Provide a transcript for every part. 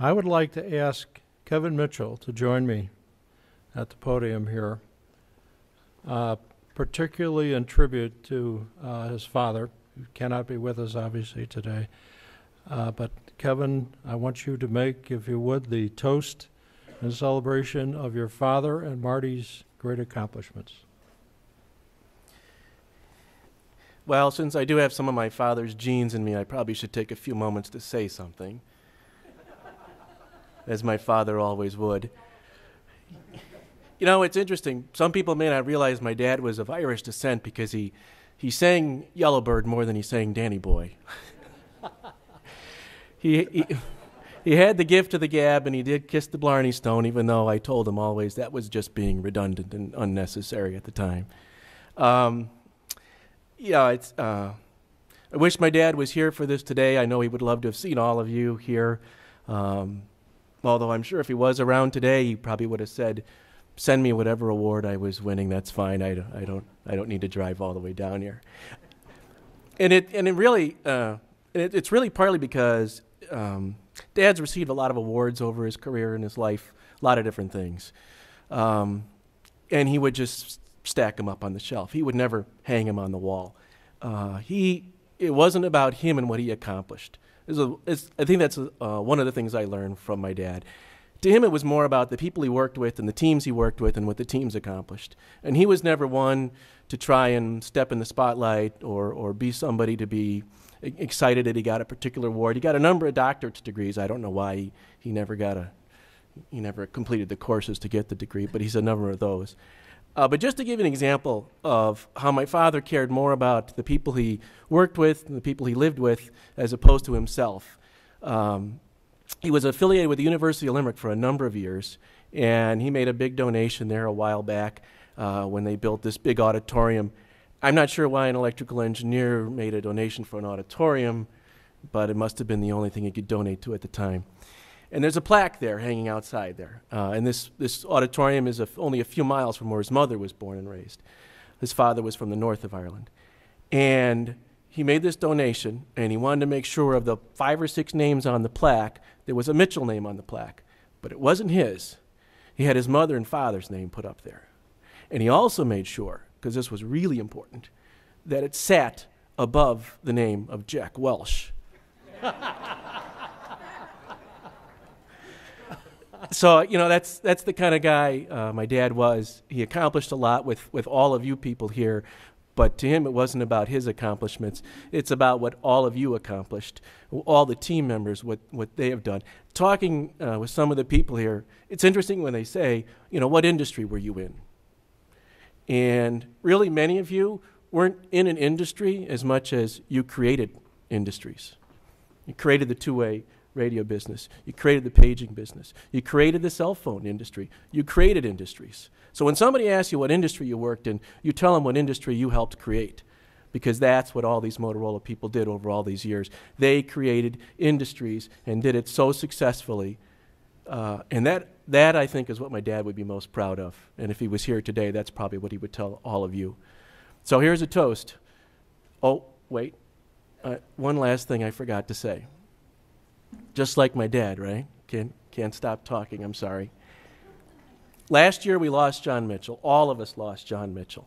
I would like to ask Kevin Mitchell to join me at the podium here, particularly in tribute to his father, who cannot be with us obviously today. But Kevin, I want you to make, if you would, the toast in celebration of your father and Marty's great accomplishments. Well, since I do have some of my father's genes in me, I probably should take a few moments to say something, as my father always would. You know, it's interesting. Some people may not realize my dad was of Irish descent because he sang Yellowbird more than he sang Danny Boy. He had the gift of the gab, and he did kiss the Blarney Stone, even though I told him always that was just being redundant and unnecessary at the time. I wish my dad was here for this today. I know he would love to have seen all of you here. Although I'm sure if he was around today, he probably would have said, "Send me whatever award I was winning. That's fine. I don't need to drive all the way down here." It's really partly because Dad's received a lot of awards over his career and his life, a lot of different things, and he would just stack them up on the shelf. He would never hang them on the wall. It wasn't about him and what he accomplished. I think that's one of the things I learned from my dad. To him, it was more about the people he worked with and the teams he worked with and what the teams accomplished. And he was never one to try and step in the spotlight or be somebody to be excited that he got a particular award. He got a number of doctorate degrees. I don't know why he never completed the courses to get the degree, but he's a number of those. But just to give you an example of how my father cared more about the people he worked with and the people he lived with as opposed to himself. He was affiliated with the University of Limerick for a number of years, and he made a big donation there a while back when they built this big auditorium. I'm not sure why an electrical engineer made a donation for an auditorium, but it must have been the only thing he could donate to at the time. And there's a plaque there hanging outside there. And this auditorium is only a few miles from where his mother was born and raised. His father was from the north of Ireland. And he made this donation, and he wanted to make sure of the 5 or 6 names on the plaque, there was a Mitchell name on the plaque. But it wasn't his. He had his mother and father's name put up there. And he also made sure, because this was really important, that it sat above the name of Jack Welsh. So, that's the kind of guy my dad was. He accomplished a lot with all of you people here, but to him it wasn't about his accomplishments. It's about what all of you accomplished, all the team members, what they have done. Talking with some of the people here, it's interesting when they say, what industry were you in? And really many of you weren't in an industry as much as you created industries. You created the two-way radio business. You created the paging business. You created the cell phone industry. You created industries. So when somebody asks you what industry you worked in, you tell them what industry you helped create, because that's what all these Motorola people did over all these years. They created industries and did it so successfully. And that, I think, is what my dad would be most proud of. And if he was here today, that's probably what he would tell all of you. So here's a toast. Oh, wait. One last thing I forgot to say. Just like my dad, right? Can't stop talking, I'm sorry. Last year we lost John Mitchell. All of us lost John Mitchell.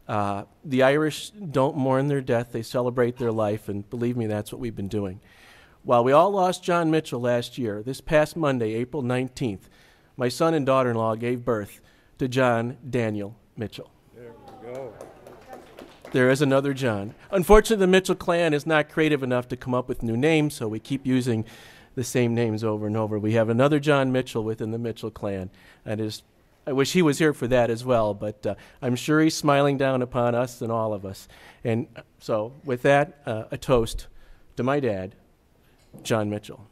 The Irish don't mourn their death, they celebrate their life, and believe me, that's what we've been doing. While we all lost John Mitchell last year, this past Monday, April 19th, my son and daughter-in-law gave birth to John Daniel Mitchell. There we go. There is another John. Unfortunately, the Mitchell clan is not creative enough to come up with new names, so we keep using the same names over and over. We have another John Mitchell within the Mitchell clan. I wish he was here for that as well, but I'm sure he's smiling down upon us and all of us. And so with that, a toast to my dad, John Mitchell.